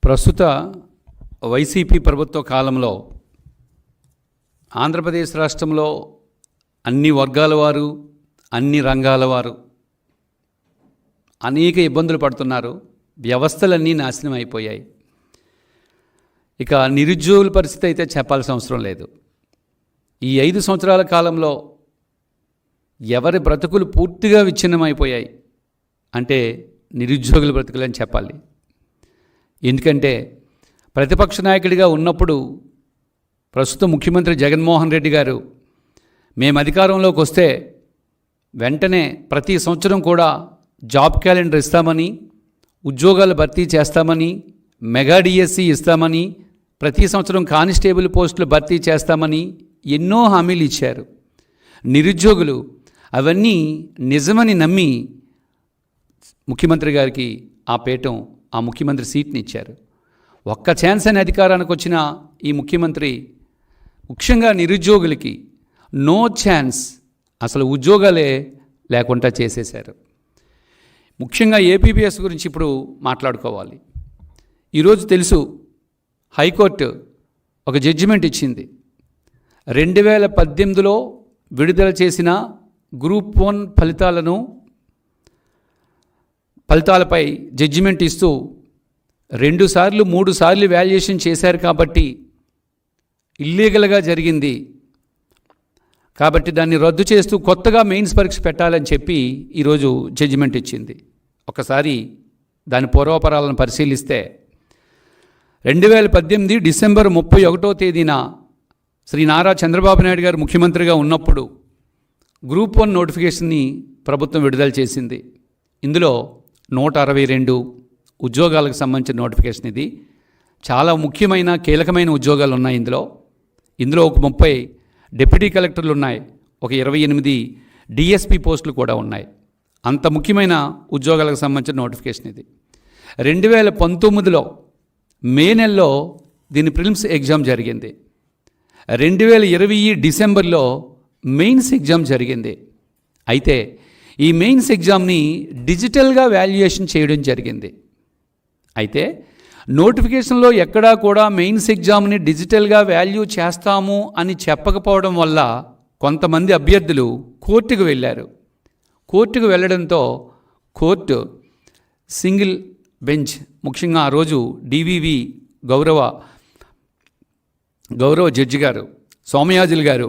ప్రస్తుత వైసీపీ ప్రభుత్వ కాలంలో ఆంధ్రప్రదేశ్ రాష్ట్రంలో అన్ని వర్గాల వారు, అన్ని రంగాల వారు అనేక ఇబ్బందులు పడుతున్నారు. వ్యవస్థలన్నీ నాశనం అయిపోయాయి. ఇక నిరుద్యోగుల పరిస్థితి అయితే చెప్పాల్సిన అవసరం లేదు. ఈ 5 సంవత్సరాల కాలంలో ఎవరి బ్రతుకులు పూర్తిగా విచ్ఛిన్నమైపోయాయి అంటే నిరుద్యోగుల బ్రతుకులు అని చెప్పాలి. ఎందుకంటే ప్రతిపక్ష నాయకుడిగా ఉన్నప్పుడు ప్రస్తుత ముఖ్యమంత్రి జగన్మోహన్ రెడ్డి గారు మేము అధికారంలోకి వస్తే వెంటనే ప్రతి సంవత్సరం కూడా జాబ్ క్యాలెండర్ ఇస్తామని, ఉద్యోగాలు భర్తీ చేస్తామని, మెగా డిఎస్సి ఇస్తామని, ప్రతి సంవత్సరం కానిస్టేబుల్ పోస్టులు భర్తీ చేస్తామని ఎన్నో హామీలు ఇచ్చారు. నిరుద్యోగులు అవన్నీ నిజమని నమ్మి ముఖ్యమంత్రి గారికి ఆ ముఖ్యమంత్రి సీట్ని ఇచ్చారు. ఒక్క ఛాన్స్ అని అధికారానికి వచ్చిన ఈ ముఖ్యమంత్రి ముఖ్యంగా నిరుద్యోగులకి నో ఛాన్స్, అసలు ఉద్యోగాలే లేకుండా చేసేశారు. ముఖ్యంగా ఏపీపీఎస్ గురించి ఇప్పుడు మాట్లాడుకోవాలి. ఈరోజు తెలుసు, హైకోర్టు ఒక జడ్జిమెంట్ ఇచ్చింది. 2018లో విడుదల చేసిన గ్రూప్ 1 ఫలితాలపై జడ్జిమెంట్ ఇస్తూ 2 సార్లు 3 సార్లు వాల్యుయేషన్ చేశారు కాబట్టి ఇల్లీగల్గా జరిగింది, కాబట్టి దాన్ని రద్దు చేస్తూ కొత్తగా మెయిన్స్ పరీక్ష పెట్టాలని చెప్పి ఈరోజు జడ్జిమెంట్ ఇచ్చింది. ఒకసారి దాని పూర్వపరాలను పరిశీలిస్తే 2018 డిసెంబర్ 31వ తేదీన శ్రీ నారా చంద్రబాబు నాయుడు గారు ముఖ్యమంత్రిగా ఉన్నప్పుడు గ్రూప్ 1 నోటిఫికేషన్ని ప్రభుత్వం విడుదల చేసింది. ఇందులో 162 ఉద్యోగాలకు సంబంధించిన నోటిఫికేషన్. ఇది చాలా ముఖ్యమైన కీలకమైన ఉద్యోగాలు ఉన్నాయి. ఇందులో ఒక 30 డిప్యూటీ కలెక్టర్లు ఉన్నాయి, ఒక 28 డిఎస్పి పోస్టులు కూడా ఉన్నాయి. అంత ముఖ్యమైన ఉద్యోగాలకు సంబంధించిన నోటిఫికేషన్ ఇది. 2019లో మే నెలలో దీని ప్రిలిమ్స్ ఎగ్జామ్ జరిగింది. 2020 డిసెంబర్లో మెయిన్స్ ఎగ్జామ్ జరిగింది. అయితే ఈ మెయిన్స్ ఎగ్జామ్ని డిజిటల్గా వాల్యుయేషన్ చేయడం జరిగింది. అయితే నోటిఫికేషన్లో ఎక్కడా కూడా మెయిన్స్ ఎగ్జామ్ని డిజిటల్గా వాల్యూ చేస్తాము అని చెప్పకపోవడం వల్ల కొంతమంది అభ్యర్థులు కోర్టుకు వెళ్ళారు. కోర్టుకు వెళ్ళడంతో కోర్టు సింగిల్ బెంచ్, ముఖ్యంగా ఆ రోజు డివివి గౌరవ జడ్జి గారు సోమయాజులు గారు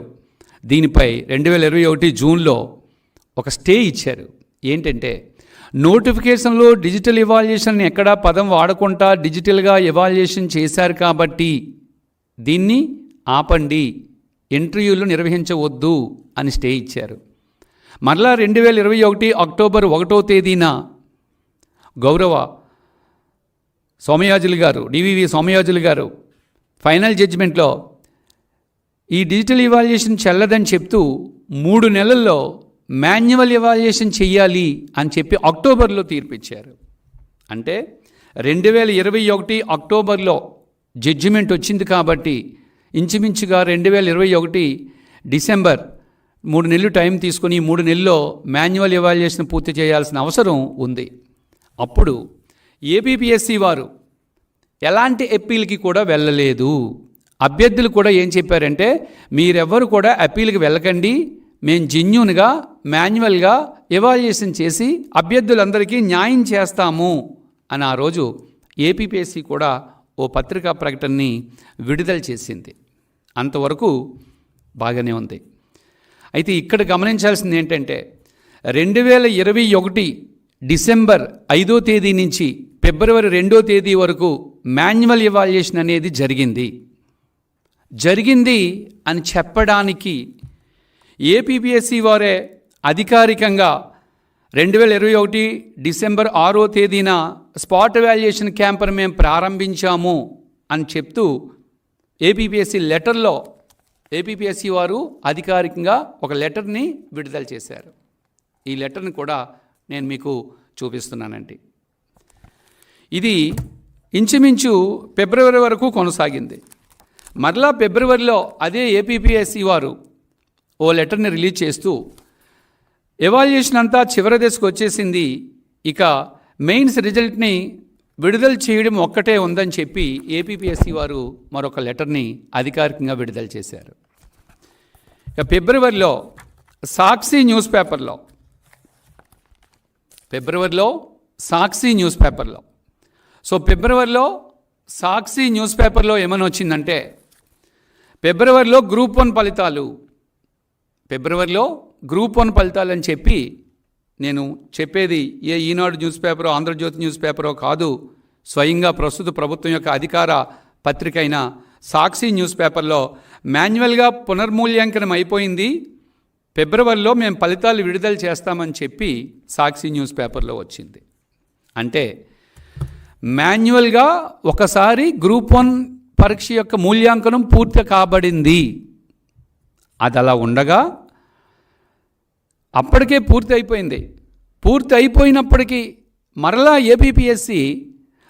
దీనిపై 2021 జూన్లో ఒక స్టే ఇచ్చారు. ఏంటంటే నోటిఫికేషన్లో డిజిటల్ ఎవాల్యుయేషన్ ఎక్కడా పదం వాడకుండా డిజిటల్గా ఎవాల్యుయేషన్ చేశారు కాబట్టి దీన్ని ఆపండి, ఇంటర్వ్యూలు నిర్వహించవద్దు అని స్టే ఇచ్చారు. మరలా 2021 అక్టోబర్ 1వ తేదీన గౌరవ సోమయాజులు గారు, డివివి సోమయాజులు గారు ఫైనల్ జడ్జిమెంట్లో ఈ డిజిటల్ ఎవాల్యుయేషన్ చెల్లదని చెప్తూ 3 నెలల్లో మాన్యువల్ ఎవాల్యుయేషన్ చెయ్యాలి అని చెప్పి అక్టోబర్లో తీర్పిచ్చారు. అంటే 2021 అక్టోబర్లో జడ్జిమెంట్ వచ్చింది కాబట్టి ఇంచుమించుగా 2021 డిసెంబర్ 3 నెలలు టైం తీసుకొని 3 నెలల్లో మాన్యువల్ ఎవాల్యుయేషన్ పూర్తి చేయాల్సిన అవసరం ఉంది. అప్పుడు ఏపీపీఎస్సీ వారు ఎలాంటి అప్పీల్కి కూడా వెళ్ళలేదు. అభ్యర్థులు కూడా ఏం చెప్పారంటే, మీరెవ్వరు కూడా అప్పీల్కి వెళ్ళకండి, మేము జెన్యూన్గా మాన్యువల్గా ఎవాల్యుయేషన్ చేసి అభ్యర్థులందరికీ న్యాయం చేస్తాము అని ఆ రోజు ఏపీపీఎస్సీ కూడా ఓ పత్రికా ప్రకటనని విడుదల చేసింది. అంతవరకు బాగానే ఉంది. అయితే ఇక్కడ గమనించాల్సింది ఏంటంటే 2021 డిసెంబర్ 5వ తేదీ నుంచి ఫిబ్రవరి 2వ తేదీ వరకు మాన్యువల్ ఎవాల్యుయేషన్ అనేది జరిగింది అని చెప్పడానికి ఏపీపీఎస్సీ వారే అధికారికంగా 2021 డిసెంబర్ 6వ తేదీన స్పాట్ వాల్యుయేషన్ క్యాంపును మేము ప్రారంభించాము అని చెప్తూ ఏపీపీఎస్సీ వారు అధికారికంగా ఒక లెటర్ని విడుదల చేశారు. ఈ లెటర్ని కూడా నేను మీకు చూపిస్తున్నానండి. ఇది ఇంచుమించు ఫిబ్రవరి వరకు కొనసాగింది. మరలా ఫిబ్రవరిలో అదే ఏపీపీఎస్సీ వారు ఓ లెటర్ని రిలీజ్ చేస్తూ ఎవాల్యుయేషన్ అంతా చివరి దశకు వచ్చేసింది, ఇక మెయిన్స్ రిజల్ట్ని విడుదల చేయడం ఒక్కటే ఉందని చెప్పి ఏపీపీఎస్సీ వారు మరొక లెటర్ని అధికారికంగా విడుదల చేశారు. ఇక ఫిబ్రవరిలో సాక్షి న్యూస్ పేపర్లో సో ఫిబ్రవరిలో సాక్షి న్యూస్ పేపర్లో ఏమని వచ్చిందంటే, ఫిబ్రవరిలో గ్రూప్ 1 ఫలితాలు అని చెప్పి, నేను చెప్పేది ఏ ఈనాడు న్యూస్ పేపరో ఆంధ్రజ్యోతి న్యూస్ పేపరో కాదు, స్వయంగా ప్రస్తుత ప్రభుత్వం యొక్క అధికార పత్రిక అయిన సాక్షి న్యూస్ పేపర్లో మాన్యువల్గా పునర్మూల్యాంకనం అయిపోయింది, ఫిబ్రవరిలో మేము ఫలితాలు విడుదల చేస్తామని చెప్పి సాక్షి న్యూస్ పేపర్లో వచ్చింది. అంటే మాన్యువల్గా ఒకసారి గ్రూప్ 1 పరీక్ష యొక్క మూల్యాంకనం పూర్తి కాబడింది. అది అలా ఉండగా అప్పటికే పూర్తి అయిపోయినప్పటికీ మరలా ఏపీపీఎస్సీ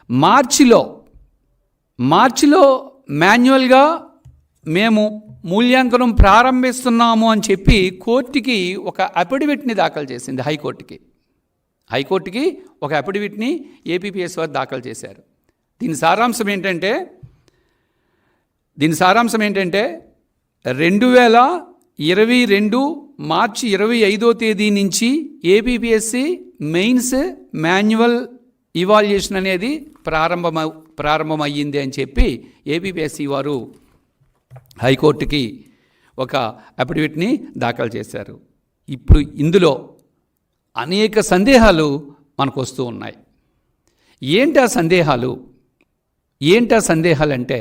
మార్చిలో మాన్యువల్గా మేము మూల్యాంకనం ప్రారంభిస్తున్నాము అని చెప్పి కోర్టుకి ఒక అఫిడవిట్ని దాఖలు చేసింది. హైకోర్టుకి ఒక అఫిడవిట్ని ఏపీపీఎస్సీ వారు దాఖలు చేశారు. దీని సారాంశం ఏంటంటే 2022 మార్చి 25వ తేదీ నుంచి ఏపీపీఎస్సీ మెయిన్స్ మాన్యువల్ ఇవాల్యుయేషన్ అనేది ప్రారంభమయ్యింది అని చెప్పి ఏపీపీఎస్సీ వారు హైకోర్టుకి ఒక అఫిడవిట్ని దాఖలు చేశారు. ఇప్పుడు ఇందులో అనేక సందేహాలు మనకు వస్తూ ఉన్నాయి. ఏంటి ఆ సందేహాలు అంటే,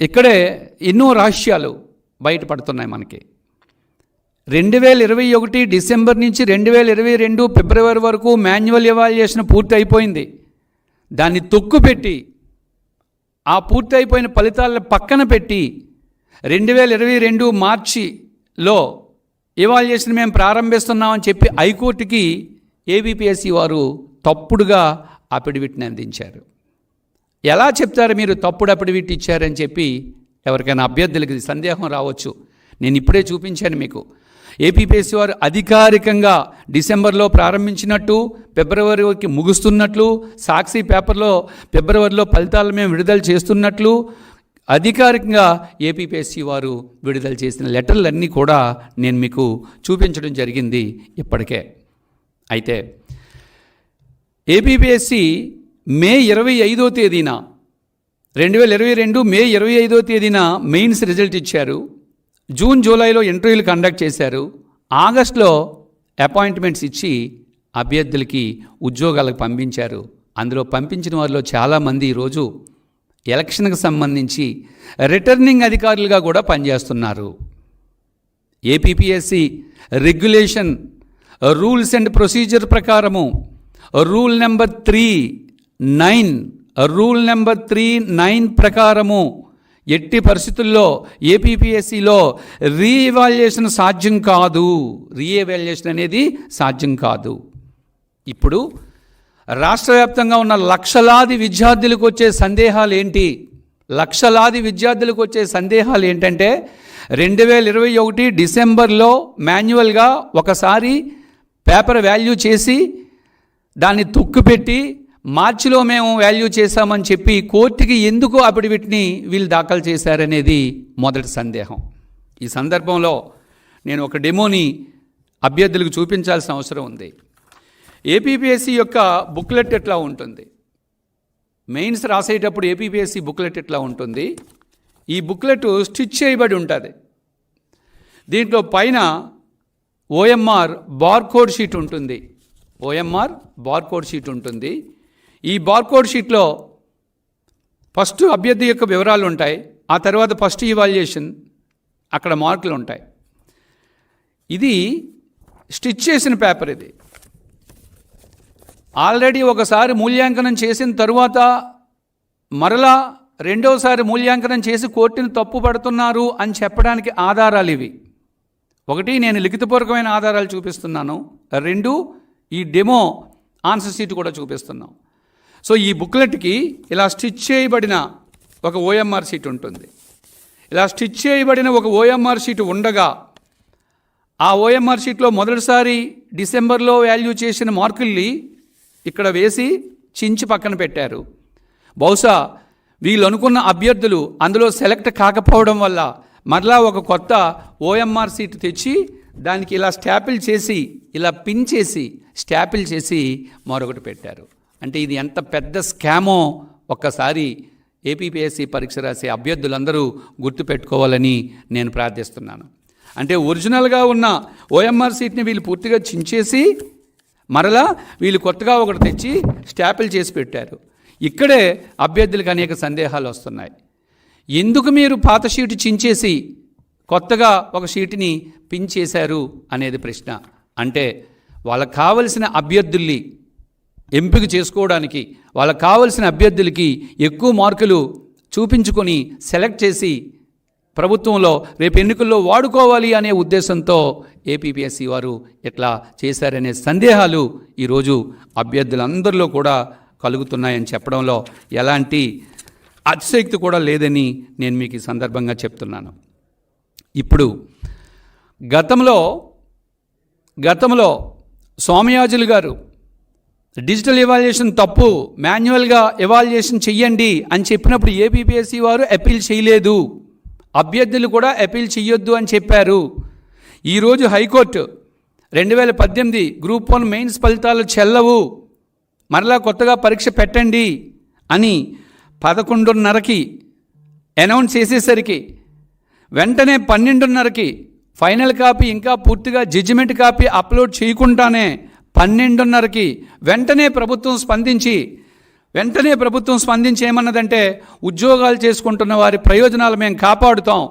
ఇక్కడే ఎన్నో రహస్యాలు బయటపడుతున్నాయి మనకి. 2021 డిసెంబర్ నుంచి 2022 ఫిబ్రవరి వరకు మాన్యువల్ ఎవాల్యుయేషన్ పూర్తి అయిపోయింది. దాన్ని తొక్కుపెట్టి ఆ పూర్తి అయిపోయిన ఫలితాలను పక్కన పెట్టి 2022 మార్చిలో ఎవాల్యుయేషన్ మేము ప్రారంభిస్తున్నామని చెప్పి హైకోర్టుకి ఏపీపీఎస్సీ వారు తప్పుడుగా అఫిడవిట్ని అందించారు. ఎలా చెప్తారు మీరు తప్పుడు అఫిడవిట్ ఇచ్చారని చెప్పి ఎవరికైనా అభ్యర్థులకి సందేహం రావచ్చు. నేను ఇప్పుడే చూపించాను మీకు. ఏపీపీఎస్సీ వారు అధికారికంగా డిసెంబర్లో ప్రారంభించినట్టు, ఫిబ్రవరికి ముగుస్తున్నట్లు, సాక్షి పేపర్లో ఫిబ్రవరిలో ఫలితాలు మేము విడుదల చేస్తున్నట్లు అధికారికంగా ఏపీపీఎస్సీ వారు విడుదల చేసిన లెటర్లన్నీ కూడా నేను మీకు చూపించడం జరిగింది ఇప్పటికే. అయితే ఏపీపీఎస్సీ మే 25వ తేదీన 2022 మే 25వ తేదీన మెయిన్స్ రిజల్ట్ ఇచ్చారు. జూన్ జూలైలో ఇంటర్వ్యూలు కండక్ట్ చేశారు. ఆగస్టులో అపాయింట్మెంట్స్ ఇచ్చి అభ్యర్థులకి ఉద్యోగాలకు పంపించారు. అందులో పంపించిన వారిలో చాలామంది ఈరోజు ఎలక్షన్కి సంబంధించి రిటర్నింగ్ అధికారులుగా కూడా పనిచేస్తున్నారు. APPSC regulation rules and procedure ప్రకారము రూల్ నెంబర్ 3(9) ప్రకారము ఎట్టి పరిస్థితుల్లో ఏపీపీఎస్సీలో రీఎవాల్యుయేషన్ అనేది సాధ్యం కాదు. ఇప్పుడు రాష్ట్ర వ్యాప్తంగా ఉన్న లక్షలాది విద్యార్థులకు వచ్చే సందేహాలు ఏంటంటే 2021 డిసెంబర్లో మాన్యువల్గా ఒకసారి పేపర్ వాల్యూ చేసి దాన్ని తొక్కుపెట్టి మార్చిలో మేము వాల్యూ చేశామని చెప్పి కోర్టుకి ఎందుకు అఫిడవిట్ని వీళ్ళు దాఖలు చేశారనేది మొదటి సందేహం. ఈ సందర్భంలో నేను ఒక డెమోని అభ్యర్థులకు చూపించాల్సిన అవసరం ఉంది. ఏపీపీఎస్సీ యొక్క బుక్లెట్ ఎట్లా ఉంటుంది, మెయిన్స్ రాసేటప్పుడు ఏపీపీఎస్సీ బుక్లెట్ ఎట్లా ఉంటుంది, ఈ బుక్లెట్ స్టిచ్ చేయబడి ఉంటుంది. దీంట్లో పైన ఓఎంఆర్ బార్కోడ్ షీట్ ఉంటుంది. ఈ బార్కోడ్ షీట్లో ఫస్ట్ అభ్యర్థి యొక్క వివరాలు ఉంటాయి, ఆ తర్వాత ఫస్ట్ ఇవాల్యుయేషన్, అక్కడ మార్కులు ఉంటాయి. ఇది స్టిచ్ చేసిన పేపర్. ఇది ఆల్రెడీ ఒకసారి మూల్యాంకనం చేసిన తరువాత మరలా రెండోసారి మూల్యాంకనం చేసి కోర్టును తప్పు పడుతున్నారు అని చెప్పడానికి ఆధారాలు ఇవి. ఒకటి, నేను లిఖితపూర్వకమైన ఆధారాలు చూపిస్తున్నాను. 2, ఈ డెమో ఆన్సర్ షీట్ కూడా చూపిస్తున్నాం. సో ఈ బుక్లెట్కి ఇలా స్టిచ్ చేయబడిన ఒక ఓఎంఆర్ షీట్ ఉంటుంది. ఇలా స్టిచ్ చేయబడిన ఒక ఓఎంఆర్ షీట్ ఉండగా ఆ ఓఎంఆర్ షీట్లో మొదటిసారి డిసెంబర్లో వాల్యూ చేసిన మార్కుల్ని ఇక్కడ వేసి చించి పక్కన పెట్టారు. బహుశా వీళ్ళు అనుకున్న అభ్యర్థులు అందులో సెలెక్ట్ కాకపోవడం వల్ల మరలా ఒక కొత్త ఓఎంఆర్ షీట్ తెచ్చి దానికి ఇలా స్టాపిల్ చేసి, ఇలా పిన్ చేసి స్టాపిల్ చేసి మరొకటి పెట్టారు. అంటే ఇది ఎంత పెద్ద స్కామో ఒక్కసారి ఏపీపీఎస్సీ పరీక్ష రాసే అభ్యర్థులందరూ గుర్తుపెట్టుకోవాలని నేను ప్రార్థిస్తున్నాను. అంటే ఒరిజినల్గా ఉన్న ఓఎంఆర్ షీట్ని వీళ్ళు పూర్తిగా చించేసి మరలా వీళ్ళు కొత్తగా ఒకటి తెచ్చి స్టాపిల్ చేసి పెట్టారు. ఇక్కడే అభ్యర్థులకు అనేక సందేహాలు వస్తున్నాయి. ఎందుకు మీరు పాత షీటు చించేసి కొత్తగా ఒక షీటుని పిన్ చేశారు అనేది ప్రశ్న. అంటే వాళ్ళకు కావలసిన అభ్యర్థుల్ని ఎంపిక చేసుకోవడానికి, వాళ్ళకు కావలసిన అభ్యర్థులకి ఎక్కువ మార్కులు చూపించుకొని సెలెక్ట్ చేసి ప్రభుత్వంలో రేపు ఎన్నికల్లో వాడుకోవాలి అనే ఉద్దేశంతో ఏపీపీఎస్సీ వారు ఇట్లా చేశారనే సందేహాలు ఈరోజు అభ్యర్థులందరిలో కూడా కలుగుతున్నాయని చెప్పడంలో ఎలాంటి అతిశక్తి కూడా లేదని నేను మీకు ఈ సందర్భంగా చెప్తున్నాను. ఇప్పుడు గతంలో సోమయాజులు గారు డిజిటల్ ఎవాల్యుయేషన్ తప్పు, మాన్యువల్గా ఎవాల్యుయేషన్ చెయ్యండి అని చెప్పినప్పుడు ఏపీపీఎస్సీ వారు అప్పీల్ చేయలేదు, అభ్యర్థులు కూడా అప్పీల్ చెయ్యొద్దు అని చెప్పారు. ఈరోజు హైకోర్టు 2018 గ్రూప్ 1 మెయిన్స్ ఫలితాలు చెల్లవు, మరలా కొత్తగా పరీక్ష పెట్టండి అని 11:30కి అనౌన్స్ చేసేసరికి వెంటనే 12:30కి ఫైనల్ కాపీ ఇంకా పూర్తిగా జడ్జిమెంట్ కాపీ అప్లోడ్ చేయకుండానే 12:30కి వెంటనే ప్రభుత్వం స్పందించి ఏమన్నదంటే, ఉద్యోగాలు చేసుకుంటున్న వారి ప్రయోజనాలు మేము కాపాడుతాం,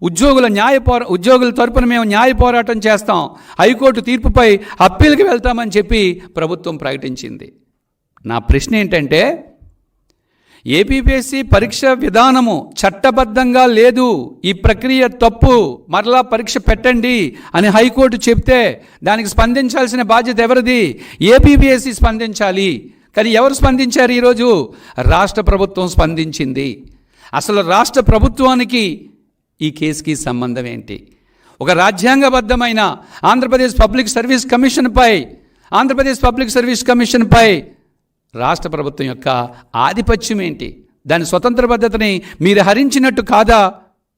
ఉద్యోగుల తరపున మేము న్యాయ పోరాటం చేస్తాం, హైకోర్టు తీర్పుపై అప్పీల్కి వెళ్తామని చెప్పి ప్రభుత్వం ప్రకటించింది. నా ప్రశ్న ఏంటంటే, ఏపీపీఎస్సీ పరీక్ష విధానము చట్టబద్ధంగా లేదు, ఈ ప్రక్రియ తప్పు, మరలా పరీక్ష పెట్టండి అని హైకోర్టు చెప్తే దానికి స్పందించాల్సిన బాధ్యత ఎవరిది? ఏపీపీఎస్సీ స్పందించాలి. కానీ ఎవరు స్పందించారు? ఈరోజు రాష్ట్ర ప్రభుత్వం స్పందించింది. అసలు రాష్ట్ర ప్రభుత్వానికి ఈ కేసుకి సంబంధం ఏంటి? ఒక రాజ్యాంగబద్ధమైన ఆంధ్రప్రదేశ్ పబ్లిక్ సర్వీస్ కమిషన్పై రాష్ట్ర ప్రభుత్వం యొక్క ఆధిపత్యం ఏంటి? దాని స్వతంత్ర పద్ధతిని మీరు హరించినట్టు కాదా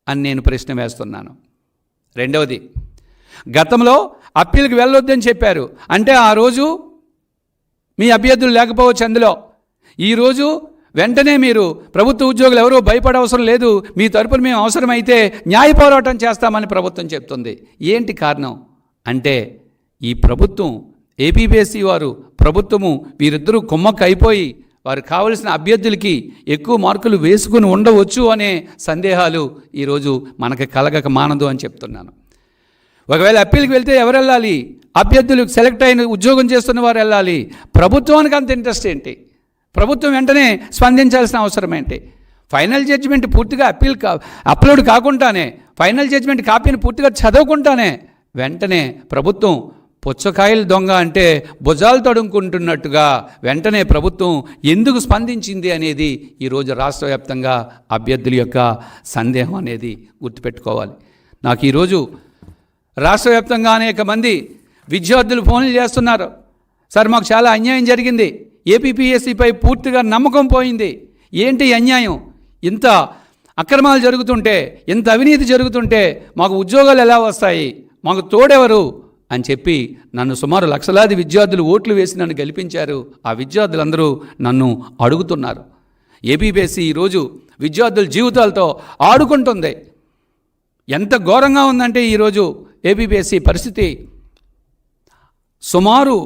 అని నేను ప్రశ్న వేస్తున్నాను. రెండవది, గతంలో అప్పీల్కి వెళ్ళొద్దని చెప్పారు, అంటే ఆ రోజు మీ అభ్యర్థులు లేకపోవచ్చు అందులో. ఈరోజు వెంటనే మీరు ప్రభుత్వ ఉద్యోగులు ఎవరూ భయపడవసరం లేదు, మీ తరపున మేము అవసరమైతే న్యాయ పోరాటం చేస్తామని ప్రభుత్వం చెప్తుంది. ఏంటి కారణం? అంటే ఈ ప్రభుత్వం, ఏపీపీఎస్సీ వారు, ప్రభుత్వము వీరిద్దరూ కుమ్మక్క అయిపోయి వారు కావలసిన అభ్యర్థులకి ఎక్కువ మార్కులు వేసుకుని ఉండవచ్చు అనే సందేహాలు ఈరోజు మనకు కలగక మానదు అని చెప్తున్నాను. ఒకవేళ అప్పీల్కి వెళ్తే ఎవరు వెళ్ళాలి? అభ్యర్థులు సెలెక్ట్ అయిన ఉద్యోగం చేస్తున్న వారు వెళ్ళాలి. ప్రభుత్వానికి అంత ఇంట్రెస్ట్ ఏంటి? ప్రభుత్వం వెంటనే స్పందించాల్సిన అవసరం ఏంటి? ఫైనల్ జడ్జిమెంట్ పూర్తిగా అప్లోడ్ కాకుండానే, ఫైనల్ జడ్జిమెంట్ కాపీని పూర్తిగా చదవకుండానే వెంటనే ప్రభుత్వం పుచ్చకాయలు దొంగ అంటే భుజాలు తడుముకుంటున్నట్టుగా వెంటనే ప్రభుత్వం ఎందుకు స్పందించింది అనేది ఈరోజు రాష్ట్ర వ్యాప్తంగా అభ్యర్థుల యొక్క సందేహం అనేది గుర్తుపెట్టుకోవాలి. నాకు ఈరోజు రాష్ట్ర వ్యాప్తంగా అనేక మంది విద్యార్థులు ఫోన్లు చేస్తున్నారు. సార్, మాకు చాలా అన్యాయం జరిగింది, ఏపీపీఎస్సీపై పూర్తిగా నమ్మకం పోయింది, ఏంటి అన్యాయం? ఇంత అక్రమాలు జరుగుతుంటే, ఇంత అవినీతి జరుగుతుంటే మాకు ఉద్యోగాలు ఎలా వస్తాయి, మాకు తోడెవరు అని చెప్పి నన్ను సుమారు లక్షలాది విద్యార్థులు ఓట్లు వేసి నన్ను గెలిపించారు. ఆ విద్యార్థులందరూ నన్ను అడుగుతున్నారు. ఏపీపీఎస్సీ ఈరోజు విద్యార్థుల జీవితాలతో ఆడుకుంటుంది. ఎంత ఘోరంగా ఉందంటే ఈరోజు ఏపీపీఎస్సీ పరిస్థితి. సుమారు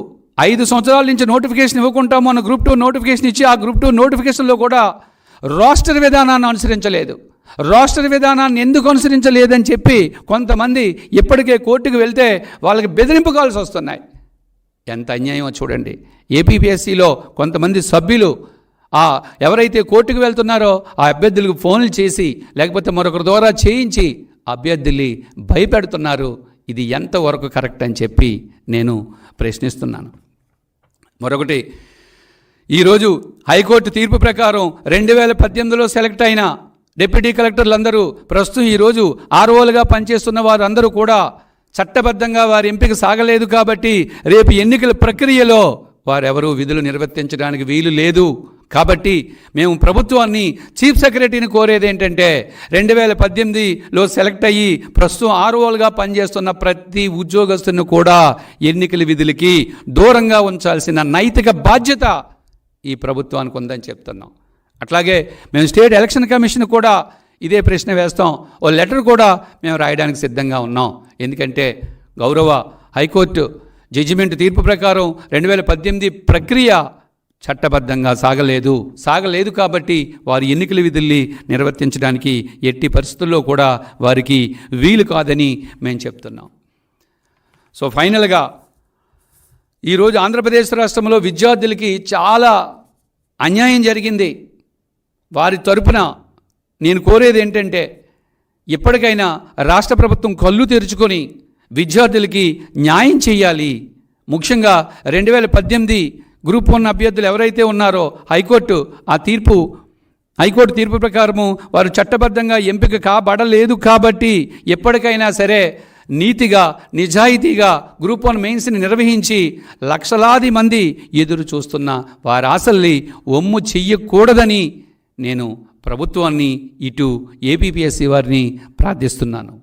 5 సంవత్సరాల నుంచి నోటిఫికేషన్ ఇవ్వకుండా మొన్న గ్రూప్ 2 నోటిఫికేషన్ ఇచ్చి ఆ గ్రూప్ 2 నోటిఫికేషన్లో కూడా రోస్టర్ విధానాన్ని అనుసరించలేదు. రోస్టర్ విధానాన్ని ఎందుకు అనుసరించలేదని చెప్పి కొంతమంది ఇప్పటికే కోర్టుకు వెళ్తే వాళ్ళకి బెదిరింపు కాల్స్ వస్తున్నాయి. ఎంత అన్యాయమో చూడండి. ఏపీపీఎస్సీలో కొంతమంది సభ్యులు ఎవరైతే కోర్టుకు వెళ్తున్నారో ఆ అభ్యర్థులకు ఫోన్లు చేసి లేకపోతే మరొకరి ద్వారా చేయించి అభ్యర్థుల్ని భయపెడుతున్నారు. ఇది ఎంతవరకు కరెక్ట్ అని చెప్పి నేను ప్రశ్నిస్తున్నాను. మరొకటి, ఈరోజు హైకోర్టు తీర్పు ప్రకారం 2018లో సెలెక్ట్ అయిన డిప్యూటీ కలెక్టర్లందరూ ప్రస్తుతం ఈరోజు ఆర్ఓలుగా పనిచేస్తున్న వారందరూ కూడా చట్టబద్ధంగా వారి ఎంపిక సాగలేదు కాబట్టి రేపు ఎన్నికల ప్రక్రియలో వారెవరూ విధులు నిర్వర్తించడానికి వీలు లేదు. కాబట్టి మేము ప్రభుత్వాన్ని, చీఫ్ సెక్రటరీని కోరేది ఏంటంటే 2018లో సెలెక్ట్ అయ్యి ప్రస్తుతం ఆర్ఓలుగా పనిచేస్తున్న ప్రతి ఉద్యోగస్తుని కూడా ఎన్నికల విధులకి దూరంగా ఉంచాల్సిన నైతిక బాధ్యత ఈ ప్రభుత్వానికి ఉందని చెప్తున్నాం. అట్లాగే మేము స్టేట్ ఎలక్షన్ కమిషన్ కూడా ఇదే ప్రశ్న వేస్తాం. ఓ లెటర్ కూడా మేము రాయడానికి సిద్ధంగా ఉన్నాం. ఎందుకంటే గౌరవ హైకోర్టు జడ్జిమెంట్ తీర్పు ప్రకారం 2018 ప్రక్రియ చట్టబద్ధంగా సాగలేదు కాబట్టి వారి ఎన్నికల విధుల్ని నిర్వర్తించడానికి ఎట్టి పరిస్థితుల్లో కూడా వారికి వీలు కాదని మేము చెప్తున్నాం. సో ఫైనల్గా ఈరోజు ఆంధ్రప్రదేశ్ రాష్ట్రంలో విద్యార్థులకి చాలా అన్యాయం జరిగింది. వారి తరపున నేను కోరేది ఏంటంటే ఇప్పటికైనా రాష్ట్ర ప్రభుత్వం కళ్ళు తెరుచుకొని విద్యార్థులకి న్యాయం చేయాలి. ముఖ్యంగా 2018 గ్రూప్ 1 అభ్యర్థులు ఎవరైతే ఉన్నారో హైకోర్టు తీర్పు ప్రకారము వారు చట్టబద్ధంగా ఎంపిక కాబడలేదు కాబట్టి ఎప్పటికైనా సరే నీతిగా, నిజాయితీగా గ్రూప్ 1 మెయిన్స్ని నిర్వహించి లక్షలాది మంది ఎదురు చూస్తున్న వారి ఆశల్ని ఒమ్ము చెయ్యకూడదని నేను ప్రభుత్వాన్ని, ఇటు ఏపీపీఎస్సీ వారిని ప్రార్థిస్తున్నాను.